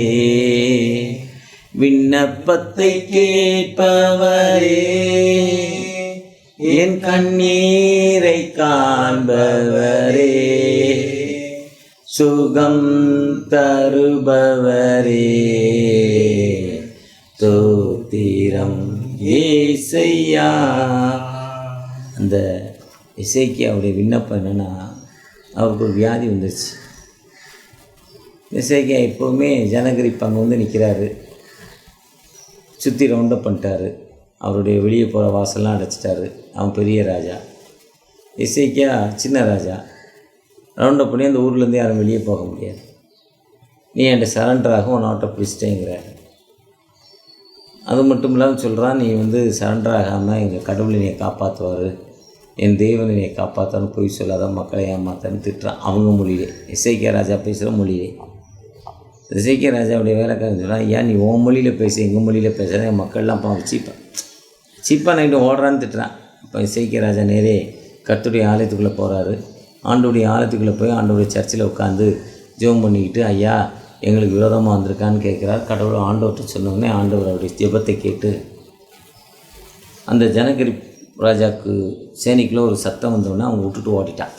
விண்ணப்பத்தை கேட்பவரே, என் கண்ணீரை காண்பவரே, சுகம் தருபவரே, ஸ்தோத்திரம் ஏசையா. அந்த இசைக்கியாவுடைய விண்ணப்பம் என்னென்னா, அவருக்கு ஒரு வியாதி வந்துருச்சு. இசைக்கியா எப்போவுமே ஜனகரிப்பு அங்கே நிற்கிறாரு. சுற்றி ரவுண்டப் பண்ணிட்டாரு. அவருடைய வெளியே போகிற வாசல்லாம் அடைச்சிட்டாரு. அவன் பெரிய ராஜா, இசைக்கியா சின்ன ராஜா. ரவுண்டப் பண்ணி அந்த ஊர்லேருந்து யாரும் வெளியே போக முடியாது. நீ என்கிட்ட சரண்டராக உன் நாட்டை பிடிச்சிட்டேங்கிற. அது மட்டும் இல்லாமல் சொல்கிறான், நீ சரண்டர் ஆகாமல் எங்கள் கடவுளை நீ காப்பாற்றுவார், என் தேவனை நீ காப்பாற்றான்னு போய் சொல்லாத, மக்களை ஏமாத்தான்னு திட்டுறான். அவங்க மொழியே, இசைக்கியா ராஜா பேசுகிற மொழியே. இசைக்கியா ராஜாவுடைய வேலைக்காரன் சொல்கிறான், ஏன் நீ உன் மொழியில் பேச எங்கள் மொழியில் பேசுகிற, என் மக்கள்லாம் சீப்பாக நைட்டு ஓடுறான்னு திட்டுறான். இப்போ இசைக்கியா ராஜா நேரே கர்த்தருடைய ஆலயத்துக்குள்ளே போகிறாரு. ஆண்டோடைய ஆலயத்துக்குள்ளே போய் ஆண்டோடைய சர்ச்சில் உட்காந்து ஜெபம் பண்ணிக்கிட்டு, ஐயா எங்களுக்கு விரோதமாக வந்திருக்கான்னு கேட்குறார். கடவுள் ஆண்டவர்கிட்ட சொன்னோடனே ஆண்டவர் அவருடைய ஜெபத்தை கேட்டு அந்த ஜனகரி ராஜாவுக்கு சேனைக்குள்ளே ஒரு சத்தம் வந்தோடனே அவங்க விட்டுட்டு ஓடிட்டான்.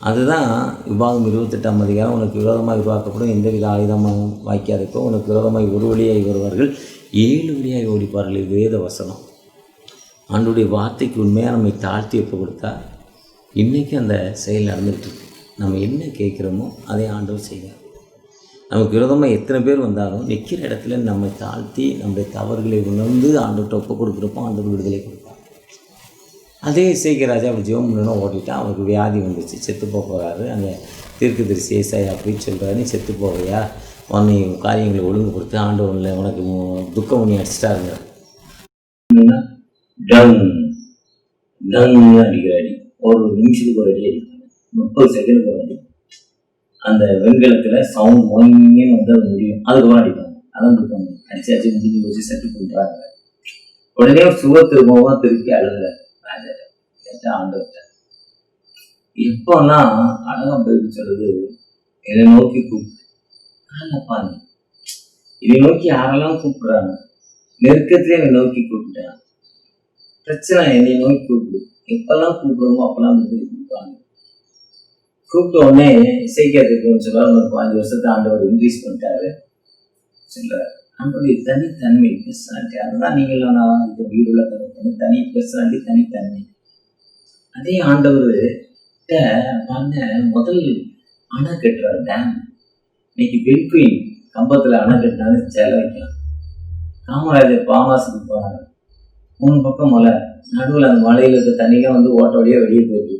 அதுதான் விபாகம் 28ஆம் அதிகாரம், உனக்கு விரோதமாக உருவாக்கப்படும் எந்தவித ஆயுதமாக வாய்க்காதப்போ உனக்கு விரோதமாக ஒரு வழியாகி வருவார்கள், 7 வழியாகி ஓடிப்பார்கள். இது வேத வசனம். ஆண்டுடைய வார்த்தைக்கு உண்மையாக நம்மை தாழ்த்தி ஒப்பு கொடுத்தா இன்றைக்கி அந்த செயல் நடந்துகிட்டு இருக்கு. நம்ம என்ன கேட்குறோமோ அதை ஆண்டவர் செய்வார். நமக்கு விரோதமாக எத்தனை பேர் வந்தாலும் நிற்கிற இடத்துல நம்மை தாழ்த்தி நம்முடைய தவறுகளை உணர்ந்து ஆண்டவர்கிட்ட ஒப்பு கொடுக்குறப்போ ஆண்டவர் விடுதலை கொடுப்பார். அதே இசைக்கிய ராஜா அப்படி ஜெபம் பண்ணணும் ஓடிட்டான். அவருக்கு வியாதி வந்துச்சு, செத்து போகிறாரு. அந்த தீர்க்கதரிசி ஏசாயா அப்படி சொல்கிறாரு, நீ செத்து போவையா, உன்னை காரியங்களை ஒழுங்குபடுத்தி ஆண்டவனில் உனக்கு துக்கம் உன்னை அடிச்சிட்டாருங்க. டங் டங்னு அடிக்கிற அடி, ஒரு நிமிஷத்துக்கு ஒரு அடி அடிப்பாங்க, 30 செகண்டுக்கு ஒரு அடி. அந்த வெண்கலத்தில் சவுண்ட் ஒன்னே வந்து அது முடியும், அதுக்கப்புறம் அடிப்பாங்க. அதான் துக்கம். அடிச்சு முடிஞ்சு வச்சு செட்டு பண்ணுறாங்க. உடனே சுவர் திரும்பவும் திருப்பி அழுகிற ராஜா கேட்ட ஆண்டவர்கிட்ட. இப்போல்லாம் அழகா போயிட்டு சொல்லுது, என்னை நோக்கி கூப்பிட்டு என்னை நோக்கி யாரெல்லாம் கூப்பிடுறாங்க, நெருக்கத்திலே என்னை நோக்கி கூப்பிட்டேன். பிரச்சனை என்னை நோக்கி கூப்பிடு, எப்பெல்லாம் கூப்பிடுவோமோ அப்பெல்லாம் கூப்பிடுவாங்க. கூப்பிட்ட உடனே இசைக்கிறதுக்கு சொல்ல ஒரு 5 வருஷத்தை ஆண்டவர் இன்க்ரீஸ் பண்ணிட்டாரு சொல்றாரு. நம்மளுடைய தனித்தன்மை பெர்சனாலிட்டி, அதுதான் நீங்கள் நான் இந்த வீடுள்ள தனி பெர்சனாலிட்டி, தனித்தன்மை. அதே ஆண்டவர் பாருங்க, முதல் அணை கட்டுறாரு டேம். இன்னைக்கு பெண்குயின் கம்பத்தில் அணை கட்டினாலும் செல வைக்கலாம். காமராஜர் பாமாசுக்கு போனாங்க, 3 பக்கம் மலை, நடுவில் அந்த மலையில் இருக்க தண்ணிலாம் வந்து ஓட்ட வழியாக வெளியே போயிடுது,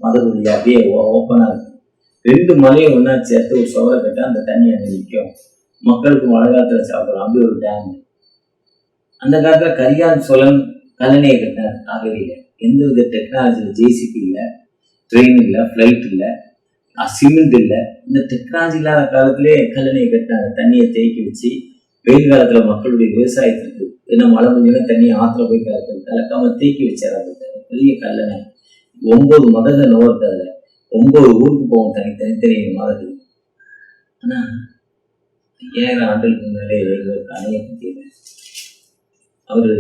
மதர் வழியாக அப்படியே ஓப்பனாக இருக்கு. 2 மலையும் ஒன்றா சேர்த்து ஒரு சுவரை கட்ட அந்த தண்ணி அங்கே நிற்கும், மக்களுக்கு மழை காலத்தில் சாப்பிடலாம். அப்படி ஒரு டேம். அந்த காலத்தில் கரிகால் சோழன் கல்லணையை கட்டினார் காவேரியில். எந்த வித டெக்னாலஜி, ஜேசிபி இல்லை, ட்ரெயின் இல்லை, ஃப்ளைட் இல்லை, சிமெண்ட் இல்லை. இந்த டெக்னாலஜி இல்லாத காலத்திலே கல்லணையை கட்டினாங்க. தண்ணியை தேக்கி வச்சு வெயில் காலத்தில் மக்களுடைய விவசாயத்துக்கு, ஏன்னா மழை பெஞ்சா தண்ணி ஆற்றுல போய் கலக்காம தேக்கி வச்சார். அந்த பெரிய கல்லணை 9 மதக நோர்த்தால 9 ஊருக்கு போவோம், தனித்தனி மாதிரி. ஆனால் 5000 ஆண்டுகளுக்கு முன்னாலே ஒரு அணையை பற்றியது. அவர்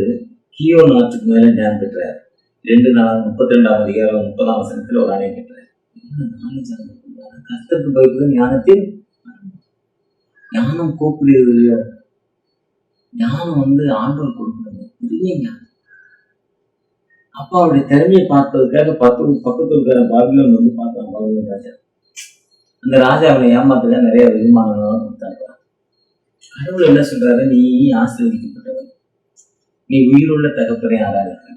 கியோ நாட்டுக்கு மேலே டேம் கட்டுறாரு. 32ஆம் அதிகாரம் 30ஆம் வசனத்தில் ஒரு அணை கட்டுறாரு. கஷ்டத்துக்கு போய்க்கு ஞானத்தில் ஞானம் கூப்பிடுறது இல்லையோ, ஞானம் வந்து ஆண்டவர் கொடுக்குறது இல்லைங்க. அப்பா அவருடைய திறமையை பார்ப்பதற்காக பக்கத்து இருக்கிற பாபிலோன் வந்து பார்த்தாங்க. பாபிலோன் ராஜா, அந்த ராஜா அவனை ஏமாத்துக்க நிறைய விமானங்கள்லாம் கொடுத்தாங்க. கடவுள் என்ன சொல்றாரு, நீ ஆசீர்வதிக்கப்பட்டவன், நீ உயிருள்ள தகப்பனை ஆராதிக்க,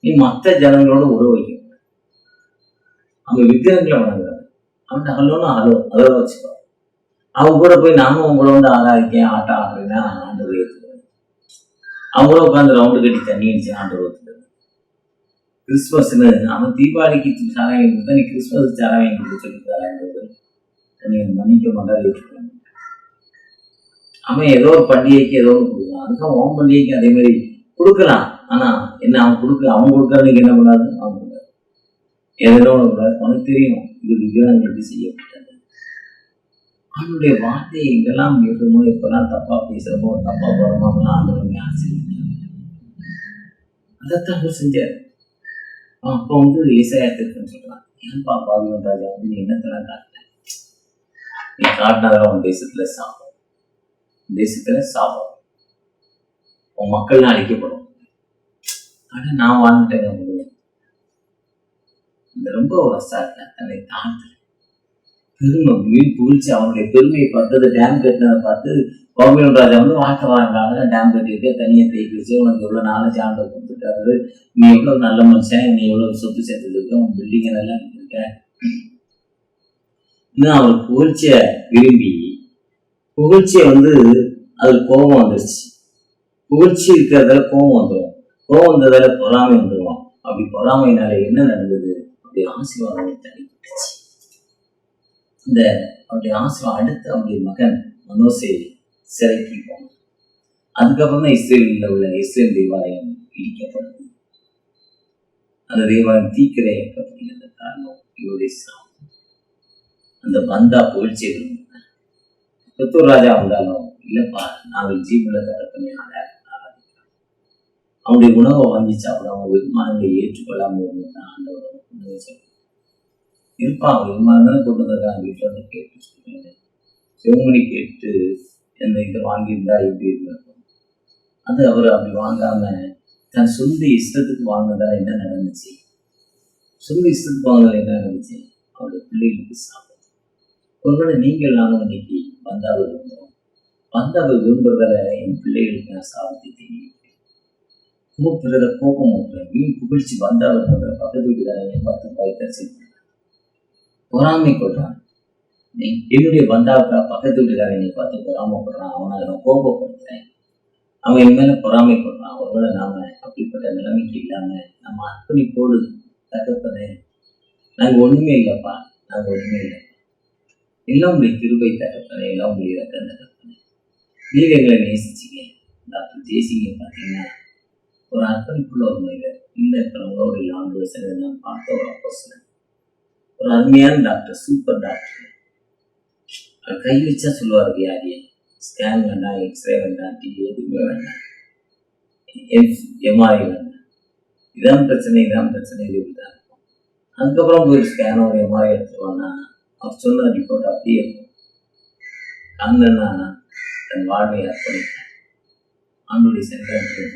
நீ மற்ற ஜனங்களோட உறவு வைக்க, அவங்க விக்கிரங்களை வணங்குறாங்க, அவன் அதோட வச்சுக்கோ. அவங்க கூட போய் நானும் உங்களோட வந்து ஆராதிக்கேன், ஆட்டம் ஆடுறேன்னா ஆண்டவர் ஏற்றுக்கிறது. அவங்கள உட்காந்து ரவுண்டு கட்டி தண்ணி அடிச்சு ஆண்டவர் ஏற்றுக்கிறது. கிறிஸ்துமஸ்ன்னு அவன் தீபாவளிக்கு சாராயம் கொடுத்தா, நீ கிறிஸ்துமஸ் சாராயம் கொடுத்து சொல்லிட்டு நீ மன்னிக்க மாட்டாரு ஏற்றுக்கணும். அவன் ஏதோ ஒரு பண்டிகைக்கு ஏதோ ஒன்று கொடுக்கலாம், அதுக்காக அவன் பண்டிகைக்கு அதே மாதிரி கொடுக்கலாம். ஆனா என்ன, அவன் கொடுக்கறதுக்கு என்ன பண்ணாது, அவன் கொடுக்காது. எதோ ஒன்று கூடாது. அவனுக்கு தெரியும் இது விக்கிரகங்களுக்கு செய்யப்பட்டது. அவனுடைய வார்த்தையை எங்கெல்லாம் கேட்குமோ, எப்பெல்லாம் தப்பா பேசுறமோ, தப்பா போறமோ, அதெல்லாம் ஆண்டவனை ஆசீர்வதிக்கிறாங்க. அதைத்தான் அவர் செஞ்சார். அப்போ வந்து ஏசாயாத்திற்குன்னு சொல்றான், ஏன்பா பாபிலோன் ராஜா வந்து நீ என்னத்தெல்லாம் காட்டின, நீ காட்டினதெல்லாம் உன் தேசத்துல சாபம், உன் மக்கள்லாம் அழிக்கப்படும். ஆனா நான் வாழ்ந்துட்டேங்க முடியும். இந்த ரொம்ப ஒரு அசால்ட்டா தன்னை தாழ்த்து பெருமை வீண் புகழ்ச்சி, அவனுடைய பெருமையை பார்த்தது டேம் கட்டினதை பார்த்து பாபிலோன் ராஜா வந்து வாழ்க்கை வாழ்றாங்க. டேம் கட்டிட்டு தனியாக தேக்கி வச்சு உனக்கு எவ்வளோ நாலேஜ் ஆண்டவர் கொடுத்துட்டாரு, நீ எவ்வளோ நல்ல மனுஷன், நீ எவ்வளோ சொத்து சேர்த்து இருக்க, உன் பில்டிங்கை நல்லா இருக்க. இன்னும் அவர் புகழ்ச்சியை விரும்பி, புகழ்ச்சியை வந்து அதில் கோபம் வந்துருச்சு. புகழ்ச்சி இருக்கிறதால கோபம் வந்துடும், கோபம் வந்ததால பொறாமை வந்துடும். அப்படி பொறாமையினால என்ன நடந்தது, அப்படி ஆசீர்வாதம் தனிப்பட்டுச்சு. இந்த அவருடைய ஆசீர்வாதம் அடுத்து அவருடைய மகன் மனோசே சிறைக்கு போனான். அதுக்கப்புறம் தான் இஸ்ரேலில் உள்ள இஸ்ரேல் தேவாலயம் இடிக்கப்படுது. அந்த தேவாலயம் தீக்கிரையப்படுகிறது. காரணம் இவருடைய சாபம். அந்த பந்தா புகழ்ச்சி விரும்பினார். புத்தூர் ராஜா வந்தாலும் இல்லப்பா, நாங்கள் ஜீவன தரப்பனே ஆராதிக்கிறோம். அவனுடைய உணவை வாங்கி சாப்பிட, அவங்க விமானங்களை ஏற்றுக்கொள்ளாமல் இருந்தான். ஆண்டவரோட உணவை சாப்பிட இருப்பா, அவங்க விமானம் தானே கொண்டு வந்திருக்காங்க. வீட்டில் வந்து கேட்டு சொல்லுங்க, சிவமணி கேட்டு எந்த இதை வாங்கியிருந்தா எப்படி இருக்கும். அது அவர் அப்படி வாங்காம தன் சொந்த இஷ்டத்துக்கு வாங்கினதால என்ன நடந்துச்சு, சொந்த இஷ்டத்துக்கு வாங்கினதால என்ன நடந்துச்சு, அவருடைய பிள்ளைகளுக்கு சாப்பிடும். ஒருவேளை நீங்கள் நானும் இன்னைக்கு பந்தாவை விரும்புகிறோம். பந்தாவை விரும்புறதால என் பிள்ளைகளுக்கு நான் சாபத்தை தெரியும். கூப்பிடுறத கோபம் ஊட்டுறேன். வீண் புகழ்ச்சி பந்தாவை பண்ற பக்கத்து வீட்டுக்காரங்க பார்த்து பயத்தரசி பொறாமை கொள்றான். என்னுடைய பந்தாவுக்கா பக்கத்து வீட்டுக்காரங்களை பார்த்து பொறாமப்படுறான். அவனை நான் கோபப்படுத்துறேன். அவன் என் மேல பொறாமை கொள்றான். ஒருவேளை நாம அப்படிப்பட்ட நிலைமைக்கு இல்லாம நம்ம அர்ப்பணிப்போடு தகப்பனே, நாங்க ஒண்ணுமே இல்லைப்பா, நாங்க ஒண்ணுமே இல்லை, எல்லாம் உங்களுடைய கிருபை தகப்பனே, எல்லாம் உங்களுடைய ரத்தம் தகப்பனே, நீர் எங்களை நேசிச்சிங்க. டாக்டர் ஜேசிங்க பார்த்தீங்கன்னா ஒரு அர்ப்பணிப்புள்ள ஒரு மனிதர். இல்லை இருக்கிறவங்களோட ஆண்டு சிலர் நான் பார்த்த ஒரு அப்போஸ்தலன். ஒரு அருமையான டாக்டர், சூப்பர் டாக்டர். கை வச்சா சொல்லுவார் வியாதியை. ஸ்கேன் வேண்டாம், எக்ஸ்ரே வேண்டாம், டிவி எதுவுமே வேண்டாம், எம்ஆர்ஐ வேண்டாம், இதான் பிரச்சனை இது இப்படிதான் இருக்கும். அதுக்கப்புறம் போய் ஸ்கேன் ஒரு எம்ஆர்ஐ எடுத்துருவான்னா அவர் சொன்ன ரிப்போர்ட் அப்படியே இருக்கும். அங்கன்னா தன் வாழ்வை அர்ப்பணித்தார். ஆண்டுடைய சென்ற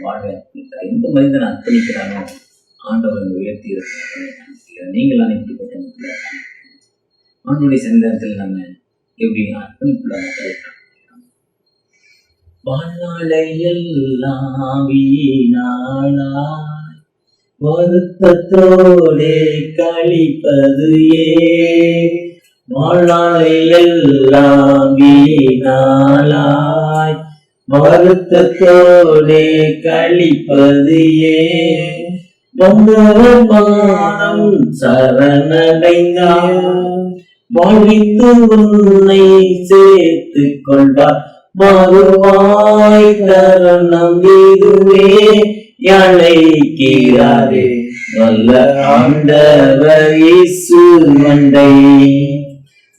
வாழ்வை அர்ப்பணித்தார். எந்த மனிதனை அர்ப்பணிக்கிறானோ ஆண்டவன் உயர்த்தி இருக்கிறார். நீங்களாம் இப்படிப்பட்ட மக்கள் ஆண்டுடைய சென்றத்தில் நம்ம எப்படி அர்ப்பணிப்புள்ள மக்களை வாழ்நாளை எல்லாம் வீணாளாய் வருத்தத்தோடே கழிப்பது ஏன்? வாழ்நாளை எல்லாம் வீணாளாய் வருத்தத்தோடே கழிப்பது ஏன்? வந்தவமானம் சரணடைந்தார் வாழ்வித்து உன்னை சேர்த்து கொள்வார். மறுவாய் தருணம் இதுவே அழைக்கிறாரே வல்ல ஆண்டவர் இயேசு மண்டை.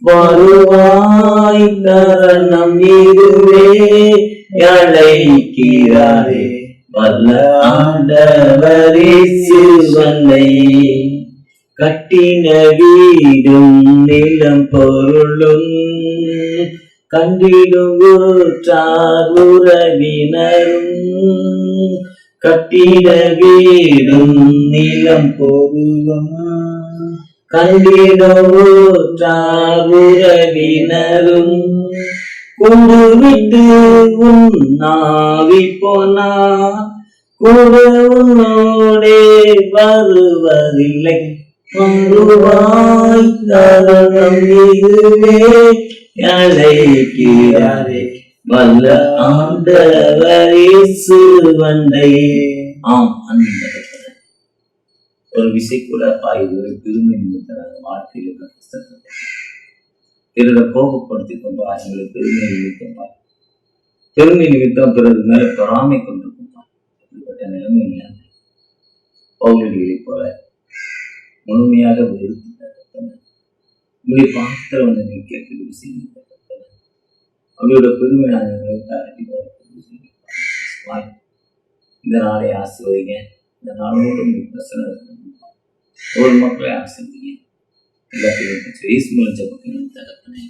வருவாய் தருணம் இதுவே அழைக்கிறாரே வல்ல ஆண்டவர் இயேசு மண்டை. கட்டின வீடும் நிலம் பொருளும் கண்டிடுவோற்றார் உறவினரும். கட்டிட வீடும் நிலம் பொருளும் கண்டிடுவோற்றார் உறவினரும். கொண்டு விட்டு உன்னாவி போனா கூட உன்னோடே வருவதில்லை. வருவாய் தருணம் இதுவே அழைக்கிறாரே வல்ல ஆண்டவர் இயேசு மண்டை. ஆம் அன்பு ஒரு விசை கூட பாய்வு பெருமை நிமித்தம் வாழ்க்கையில் கஷ்டப்பட்டு பிறரை கோபப்படுத்தி கொண்டார். எங்களை பெருமை நிமித்தம் பெருமை நிமித்தம் பிறகு மேல பொறாமை கொண்டிருக்கின்றார். அப்படிப்பட்ட நிலைமை இல்லாமல் பவுலடிகளை போல முழுமையாக வெறுத்து உங்களுடைய பாத்திரம் வந்து நீ கேட்க விஷயம் அவளோட பெருமை இந்த நாளை ஆசிர்வதிங்க. இந்த நாளோடு உங்களுக்கு பிரச்சனை ஒரு மக்களை ஆசிர்வதிங்க. எல்லாத்தையும் ஜெபத்தின் தகப்பனே.